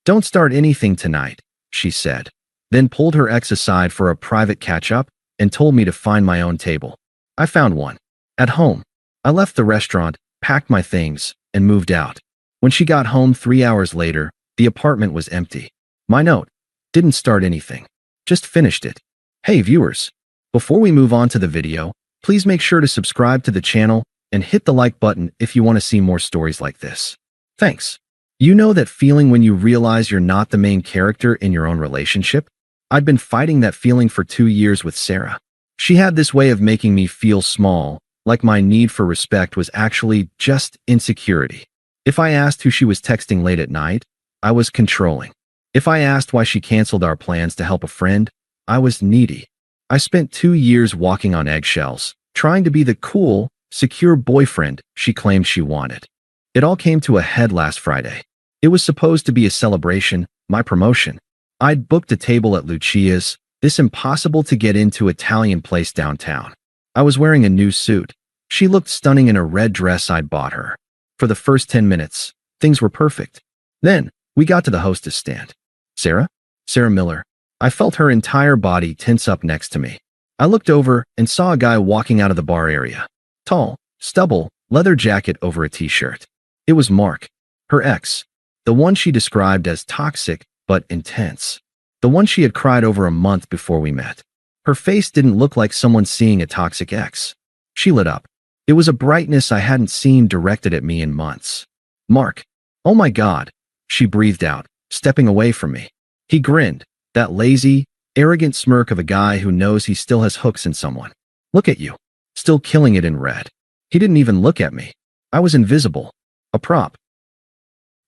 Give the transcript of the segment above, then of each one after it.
Don't start anything tonight, she said, then pulled her ex aside for a private catch-up and told me to find my own table. I found one. At home. I left the restaurant, packed my things, and moved out. When she got home 3 hours later, the apartment was empty. My note: didn't start anything. Just finished it. Hey viewers, before we move on to the video, please make sure to subscribe to the channel and hit the like button if you want to see more stories like this. Thanks. You know that feeling when you realize you're not the main character in your own relationship? I'd been fighting that feeling for 2 years with Sarah. She had this way of making me feel small, like my need for respect was actually just insecurity. If I asked who she was texting late at night, I was controlling. If I asked why she canceled our plans to help a friend, I was needy. I spent 2 years walking on eggshells, trying to be the cool, secure boyfriend she claimed she wanted. It all came to a head last Friday. It was supposed to be a celebration, my promotion. I'd booked a table at Lucia's, this impossible-to-get-into Italian place downtown. I was wearing a new suit. She looked stunning in a red dress I'd bought her. For the first 10 minutes, things were perfect. Then, we got to the hostess stand. Sarah? Sarah Miller. I felt her entire body tense up next to me. I looked over and saw a guy walking out of the bar area. Tall, stubble, leather jacket over a t-shirt. It was Mark, her ex, the one she described as toxic but intense, the one she had cried over a month before we met. Her face didn't look like someone seeing a toxic ex. She lit up. It was a brightness I hadn't seen directed at me in months. Mark. Oh my God, she breathed out, stepping away from me. He grinned, that lazy, arrogant smirk of a guy who knows he still has hooks in someone. Look at you. Still killing it in red. He didn't even look at me. I was invisible. A prop.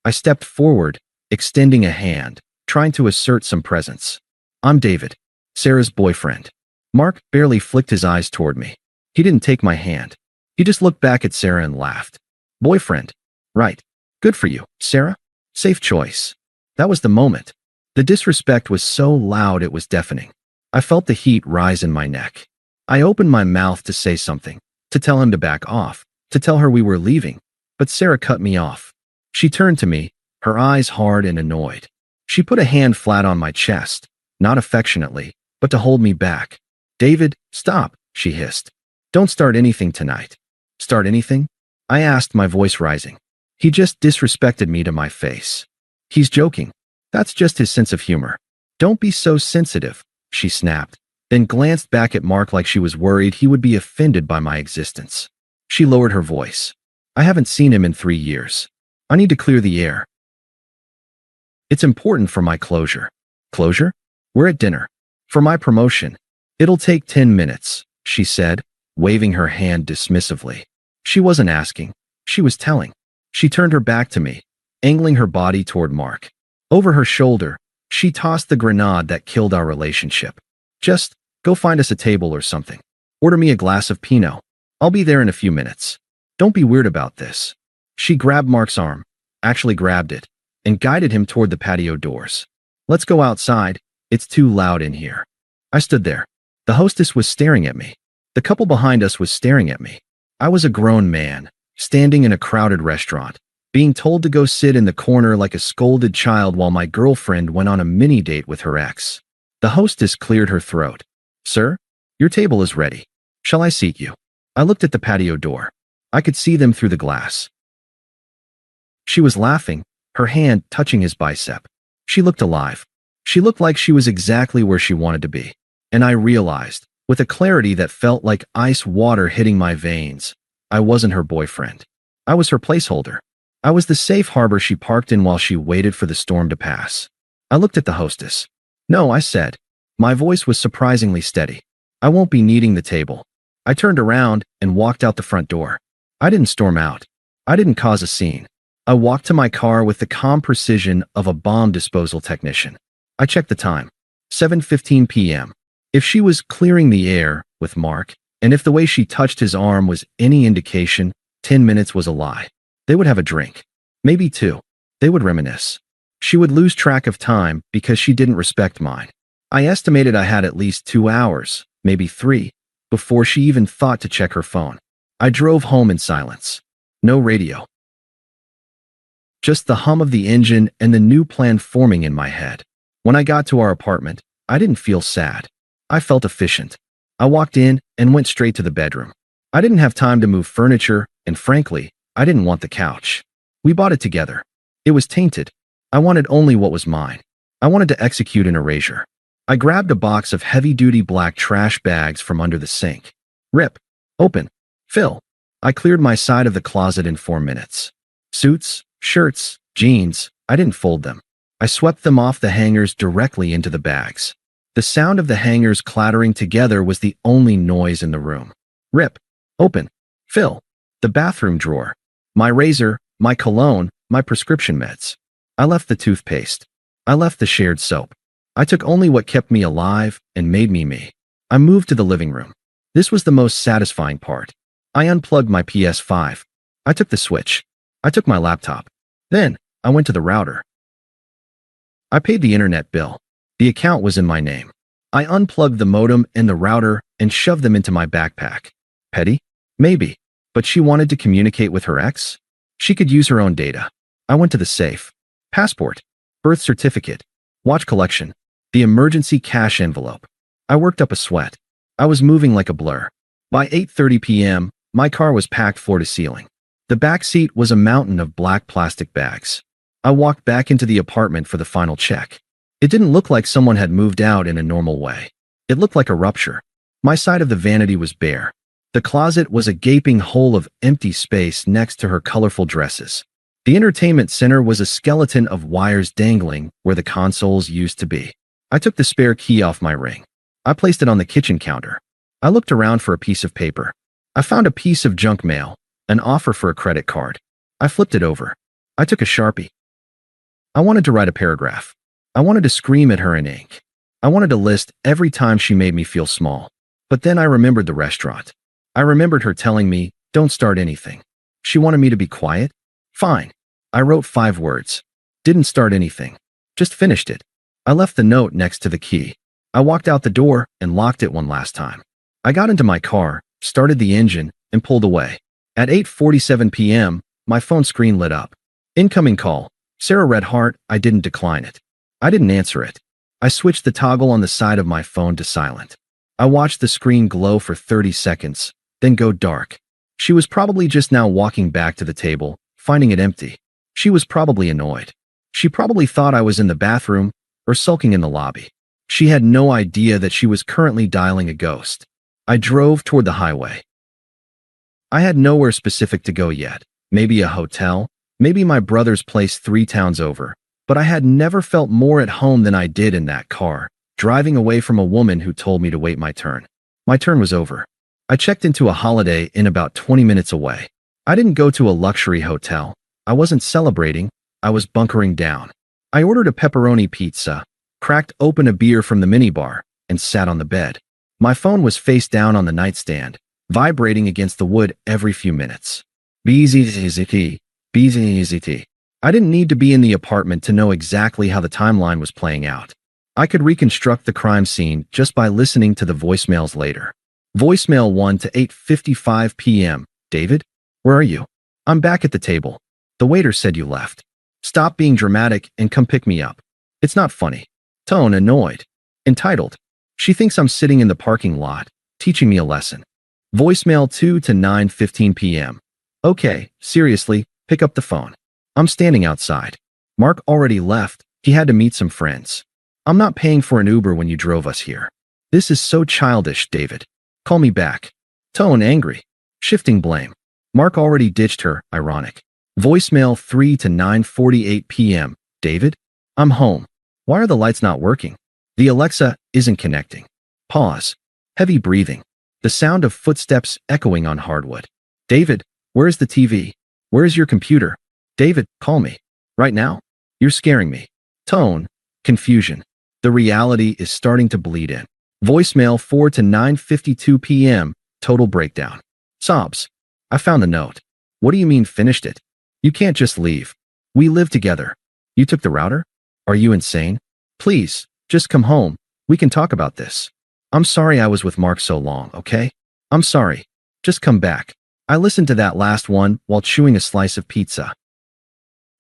I stepped forward, extending a hand, trying to assert some presence. I'm David, Sarah's boyfriend. Mark barely flicked his eyes toward me. He didn't take my hand. He just looked back at Sarah and laughed. Boyfriend. Right. Good for you, Sarah. Safe choice. That was the moment. The disrespect was so loud it was deafening. I felt the heat rise in my neck. I opened my mouth to say something, to tell him to back off, to tell her we were leaving. But Sarah cut me off. She turned to me, her eyes hard and annoyed. She put a hand flat on my chest, not affectionately, but to hold me back. David, stop, she hissed. Don't start anything tonight. Start anything? I asked, my voice rising. He just disrespected me to my face. He's joking. That's just his sense of humor. Don't be so sensitive, she snapped, then glanced back at Mark like she was worried he would be offended by my existence. She lowered her voice. I haven't seen him in 3 years. I need to clear the air. It's important for my closure. Closure? We're at dinner. For my promotion. It'll take 10 minutes, she said, waving her hand dismissively. She wasn't asking. She was telling. She turned her back to me, angling her body toward Mark. Over her shoulder, she tossed the grenade that killed our relationship. Just go find us a table or something. Order me a glass of Pinot. I'll be there in a few minutes. Don't be weird about this. She grabbed Mark's arm, actually grabbed it, and guided him toward the patio doors. Let's go outside. It's too loud in here. I stood there. The hostess was staring at me. The couple behind us was staring at me. I was a grown man, standing in a crowded restaurant, being told to go sit in the corner like a scolded child while my girlfriend went on a mini date with her ex. The hostess cleared her throat. Sir, your table is ready. Shall I seat you? I looked at the patio door. I could see them through the glass. She was laughing, her hand touching his bicep. She looked alive. She looked like she was exactly where she wanted to be. And I realized, with a clarity that felt like ice water hitting my veins, I wasn't her boyfriend. I was her placeholder. I was the safe harbor she parked in while she waited for the storm to pass. I looked at the hostess. No, I said. My voice was surprisingly steady. I won't be needing the table. I turned around and walked out the front door. I didn't storm out. I didn't cause a scene. I walked to my car with the calm precision of a bomb disposal technician. I checked the time. 7:15 p.m. If she was clearing the air with Mark, and if the way she touched his arm was any indication, 10 minutes was a lie. They would have a drink. Maybe 2. They would reminisce. She would lose track of time because she didn't respect mine. I estimated I had at least 2 hours, maybe 3, before she even thought to check her phone. I drove home in silence. No radio. just the hum of the engine and the new plan forming in my head. When I got to our apartment, I didn't feel sad. I felt efficient. I walked in and went straight to the bedroom. I didn't have time to move furniture, and frankly, I didn't want the couch. We bought it together. It was tainted. I wanted only what was mine. I wanted to execute an erasure. I grabbed a box of heavy-duty black trash bags from under the sink. Rip. Open. Fill. I cleared my side of the closet in 4 minutes. Suits, shirts, jeans, I didn't fold them. I swept them off the hangers directly into the bags. The sound of the hangers clattering together was the only noise in the room. Rip. Open. Fill. The bathroom drawer. My razor, my cologne, my prescription meds. I left the toothpaste. I left the shared soap. I took only what kept me alive and made me me. I moved to the living room. This was the most satisfying part. I unplugged my PS5. I took the switch. I took my laptop. Then, I went to the router. I paid the internet bill. The account was in my name. I unplugged the modem and the router and shoved them into my backpack. Petty? Maybe. But she wanted to communicate with her ex? She could use her own data. I went to the safe. Passport. Birth certificate. Watch collection. The emergency cash envelope. I worked up a sweat. I was moving like a blur. By 8:30 p.m., my car was packed floor to ceiling. The back seat was a mountain of black plastic bags. I walked back into the apartment for the final check. It didn't look like someone had moved out in a normal way. It looked like a rupture. My side of the vanity was bare. The closet was a gaping hole of empty space next to her colorful dresses. The entertainment center was a skeleton of wires dangling where the consoles used to be. I took the spare key off my ring. I placed it on the kitchen counter. I looked around for a piece of paper. I found a piece of junk mail, an offer for a credit card. I flipped it over. I took a Sharpie. I wanted to write a paragraph. I wanted to scream at her in ink. I wanted to list every time she made me feel small. But then I remembered the restaurant. I remembered her telling me, don't start anything. She wanted me to be quiet? Fine. I wrote 5 words. Didn't start anything. Just finished it. I left the note next to the key. I walked out the door and locked it one last time. I got into my car, started the engine, and pulled away. At 8:47 p.m., my phone screen lit up. Incoming call. Sarah read heart. I didn't decline it. I didn't answer it. I switched the toggle on the side of my phone to silent. I watched the screen glow for 30 seconds, then go dark. She was probably just now walking back to the table, finding it empty. She was probably annoyed. She probably thought I was in the bathroom or sulking in the lobby. She had no idea that she was currently dialing a ghost. I drove toward the highway. I had nowhere specific to go yet. Maybe a hotel, maybe my brother's place 3 towns over. But I had never felt more at home than I did in that car, driving away from a woman who told me to wait my turn. My turn was over. I checked into a Holiday Inn about 20 minutes away. I didn't go to a luxury hotel. I wasn't celebrating. I was bunkering down. I ordered a pepperoni pizza, cracked open a beer from the minibar, and sat on the bed. My phone was face down on the nightstand, vibrating against the wood every few minutes. BZZT. I didn't need to be in the apartment to know exactly how the timeline was playing out. I could reconstruct the crime scene just by listening to the voicemails later. Voicemail 1 to 8:55 p.m. David, where are you? I'm back at the table. The waiter said you left. Stop being dramatic and come pick me up. It's not funny. Tone annoyed. Entitled. She thinks I'm sitting in the parking lot, teaching me a lesson. Voicemail 2 to 9:15 p.m. Okay, seriously, pick up the phone. I'm standing outside. Mark already left. He had to meet some friends. I'm not paying for an Uber when you drove us here. This is so childish, David. Call me back. Tone angry. Shifting blame. Mark already ditched her, ironic. Voicemail 3 to 9:48 p.m. David? I'm home. Why are the lights not working? The Alexa isn't connecting. Pause. Heavy breathing. The sound of footsteps echoing on hardwood. David, where's the TV? Where's your computer? David, call me. Right now? You're scaring me. Tone. Confusion. The reality is starting to bleed in. Voicemail 4 to 9:52 p.m. Total breakdown. Sobs. I found the note. What do you mean finished it? You can't just leave. We live together. You took the router? Are you insane? Please, just come home. We can talk about this. I'm sorry I was with Mark so long, okay? I'm sorry. Just come back. I listened to that last one while chewing a slice of pizza.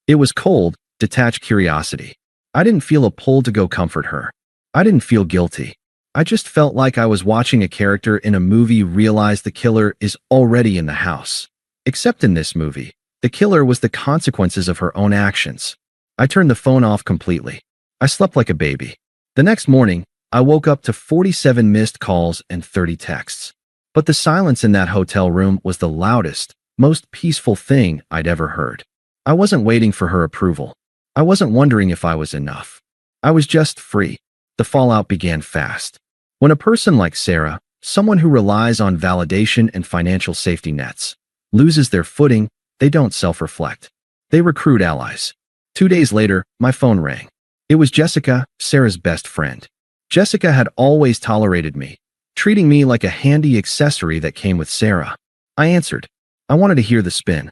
It was cold, detached curiosity. I didn't feel a pull to go comfort her. I didn't feel guilty. I just felt like I was watching a character in a movie realize the killer is already in the house. Except in this movie, the killer was the consequences of her own actions. I turned the phone off completely. I slept like a baby. The next morning, I woke up to 47 missed calls and 30 texts. But the silence in that hotel room was the loudest, most peaceful thing I'd ever heard. I wasn't waiting for her approval. I wasn't wondering if I was enough. I was just free. The fallout began fast. When a person like Sarah, someone who relies on validation and financial safety nets, loses their footing, they don't self-reflect. They recruit allies. 2 days later, my phone rang. It was Jessica, Sarah's best friend. Jessica had always tolerated me, treating me like a handy accessory that came with Sarah. I answered. I wanted to hear the spin.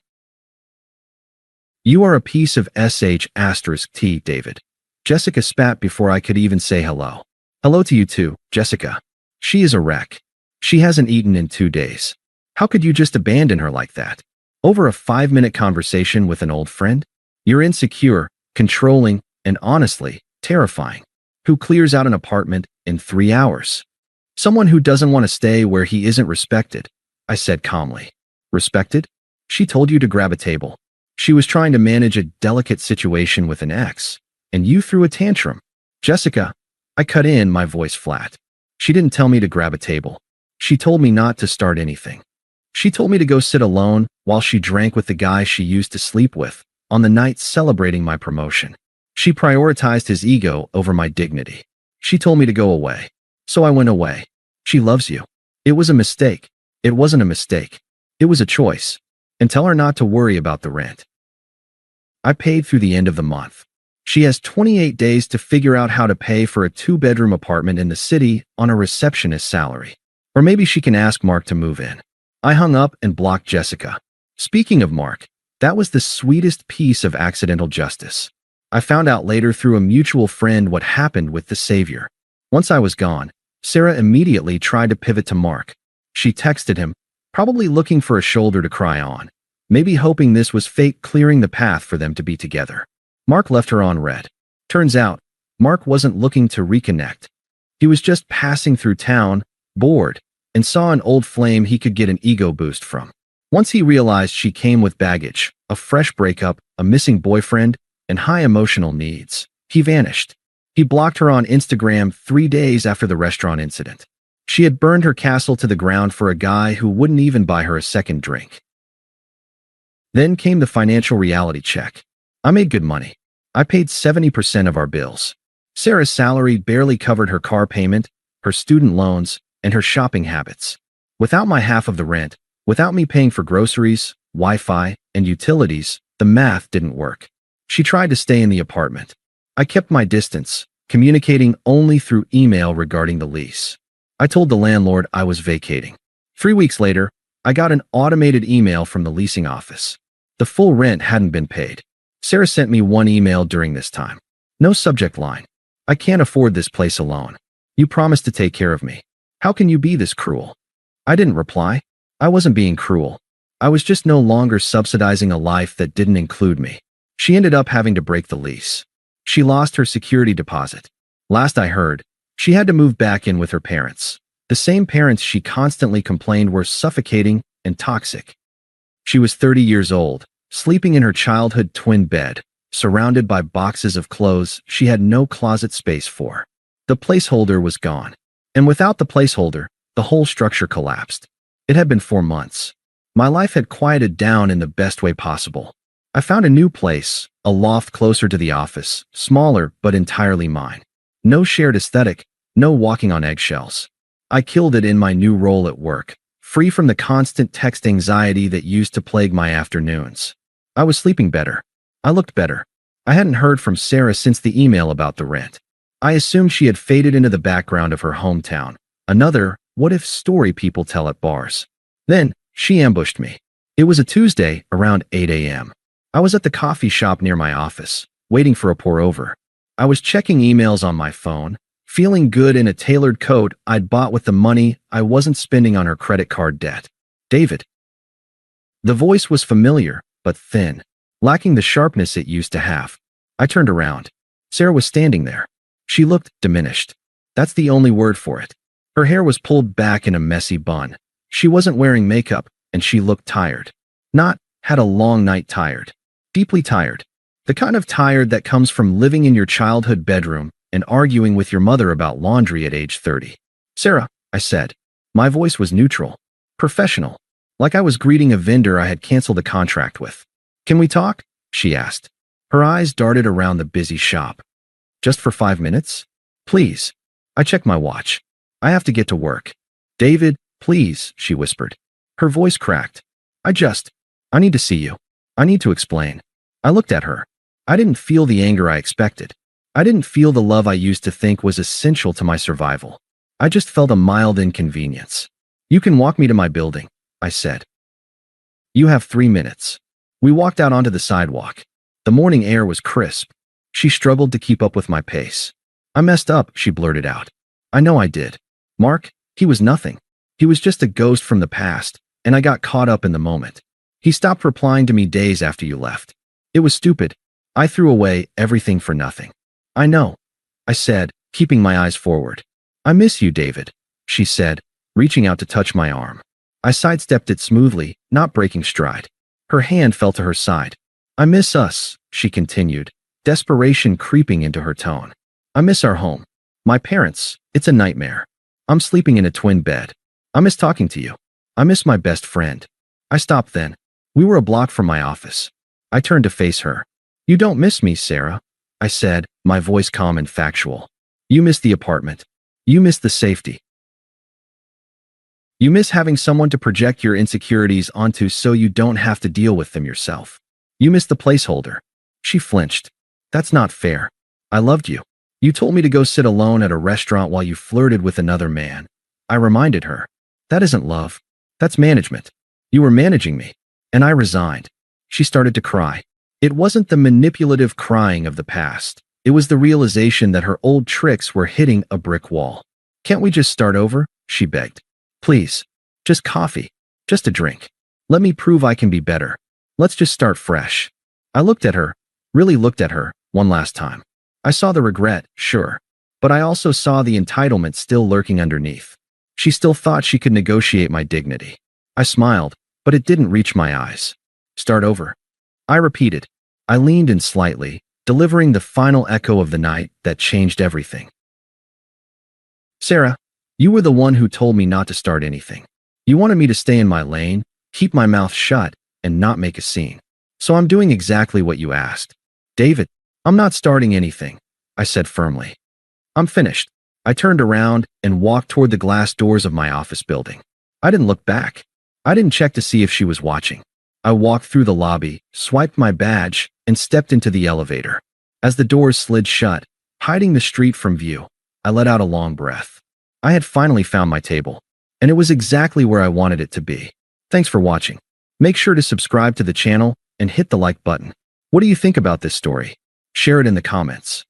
"You are a piece of sh*t, David." Jessica spat before I could even say hello. "Hello to you too, Jessica. She is a wreck. She hasn't eaten in 2 days. How could you just abandon her like that? Over a 5-minute conversation with an old friend? You're insecure, controlling, and honestly, terrifying. Who clears out an apartment in 3 hours? Someone who doesn't want to stay where he isn't respected," I said calmly. "Respected? She told you to grab a table. She was trying to manage a delicate situation with an ex, and you threw a tantrum." "Jessica," I cut in, my voice flat. "She didn't tell me to grab a table. She told me not to start anything. She told me to go sit alone while she drank with the guy she used to sleep with on the night celebrating my promotion. She prioritized his ego over my dignity. She told me to go away. So I went away. She loves you. It was a mistake. It wasn't a mistake. It was a choice. And tell her not to worry about the rent. I paid through the end of the month. She has 28 days to figure out how to pay for a 2-bedroom apartment in the city on a receptionist salary. Or maybe she can ask Mark to move in." I hung up and blocked Jessica. Speaking of Mark, that was the sweetest piece of accidental justice. I found out later through a mutual friend what happened with the savior. Once I was gone, Sarah immediately tried to pivot to Mark. She texted him, probably looking for a shoulder to cry on, maybe hoping this was fate clearing the path for them to be together. Mark left her on red. Turns out, Mark wasn't looking to reconnect. He was just passing through town, bored, and saw an old flame he could get an ego boost from. Once he realized she came with baggage, a fresh breakup, a missing boyfriend, and high emotional needs, he vanished. He blocked her on Instagram 3 days after the restaurant incident. She had burned her castle to the ground for a guy who wouldn't even buy her a second drink. Then came the financial reality check. I made good money. I paid 70% of our bills. Sarah's salary barely covered her car payment, her student loans, and her shopping habits. Without my half of the rent, without me paying for groceries, Wi-Fi, and utilities, the math didn't work. She tried to stay in the apartment. I kept my distance, communicating only through email regarding the lease. I told the landlord I was vacating. 3 weeks later, I got an automated email from the leasing office. The full rent hadn't been paid. Sarah sent me one email during this time. No subject line. "I can't afford this place alone. You promised to take care of me. How can you be this cruel?" I didn't reply. I wasn't being cruel. I was just no longer subsidizing a life that didn't include me. She ended up having to break the lease. She lost her security deposit. Last I heard, she had to move back in with her parents. The same parents she constantly complained were suffocating and toxic. She was 30 years old, sleeping in her childhood twin bed, surrounded by boxes of clothes she had no closet space for. The placeholder was gone. And without the placeholder, the whole structure collapsed. It had been 4 months. My life had quieted down in the best way possible. I found a new place, a loft closer to the office, smaller but entirely mine. No shared aesthetic, no walking on eggshells. I killed it in my new role at work, free from the constant text anxiety that used to plague my afternoons. I was sleeping better. I looked better. I hadn't heard from Sarah since the email about the rent. I assumed she had faded into the background of her hometown, another what-if story people tell at bars. Then, she ambushed me. It was a Tuesday, around 8 a.m. I was at the coffee shop near my office, waiting for a pour-over. I was checking emails on my phone, feeling good in a tailored coat I'd bought with the money I wasn't spending on her credit card debt. "David." The voice was familiar, but thin, lacking the sharpness it used to have. I turned around. Sarah was standing there. She looked diminished. That's the only word for it. Her hair was pulled back in a messy bun. She wasn't wearing makeup, and she looked tired. Not, had a long night tired. Deeply tired. The kind of tired that comes from living in your childhood bedroom and arguing with your mother about laundry at age 30. Sarah, I said. My voice was neutral. Professional. Like I was greeting a vendor I had canceled a contract with. Can we talk? She asked. Her eyes darted around the busy shop. Just for 5 minutes? Please. I checked my watch. I have to get to work. David, please, she whispered. Her voice cracked. I need to see you. I need to explain. I looked at her. I didn't feel the anger I expected. I didn't feel the love I used to think was essential to my survival. I just felt a mild inconvenience. You can walk me to my building, I said. You have 3 minutes. We walked out onto the sidewalk. The morning air was crisp. She struggled to keep up with my pace. I messed up, she blurted out. I know I did. Mark, he was nothing. He was just a ghost from the past, and I got caught up in the moment. He stopped replying to me days after you left. It was stupid. I threw away everything for nothing. I know, I said, keeping my eyes forward. I miss you, David, she said, reaching out to touch my arm. I sidestepped it smoothly, not breaking stride. Her hand fell to her side. I miss us, she continued, desperation creeping into her tone. I miss our home. My parents, it's a nightmare. I'm sleeping in a twin bed. I miss talking to you. I miss my best friend. I stopped then. We were a block from my office. I turned to face her. You don't miss me, Sarah, I said, my voice calm and factual. You miss the apartment. You miss the safety. You miss having someone to project your insecurities onto so you don't have to deal with them yourself. You miss the placeholder. She flinched. That's not fair. I loved you. You told me to go sit alone at a restaurant while you flirted with another man. I reminded her. That isn't love. That's management. You were managing me. And I resigned. She started to cry. It wasn't the manipulative crying of the past. It was the realization that her old tricks were hitting a brick wall. Can't we just start over? She begged. Please. Just coffee. Just a drink. Let me prove I can be better. Let's just start fresh. I looked at her, really looked at her, one last time. I saw the regret, sure. But I also saw the entitlement still lurking underneath. She still thought she could negotiate my dignity. I smiled, but it didn't reach my eyes. Start over. I repeated. I leaned in slightly, delivering the final echo of the night that changed everything. Sarah, you were the one who told me not to start anything. You wanted me to stay in my lane, keep my mouth shut, and not make a scene. So I'm doing exactly what you asked. David, I'm not starting anything, I said firmly. I'm finished. I turned around and walked toward the glass doors of my office building. I didn't look back. I didn't check to see if she was watching. I walked through the lobby, swiped my badge, and stepped into the elevator. As the doors slid shut, hiding the street from view, I let out a long breath. I had finally found my table, and it was exactly where I wanted it to be. Thanks for watching. Make sure to subscribe to the channel and hit the like button. What do you think about this story? Share it in the comments.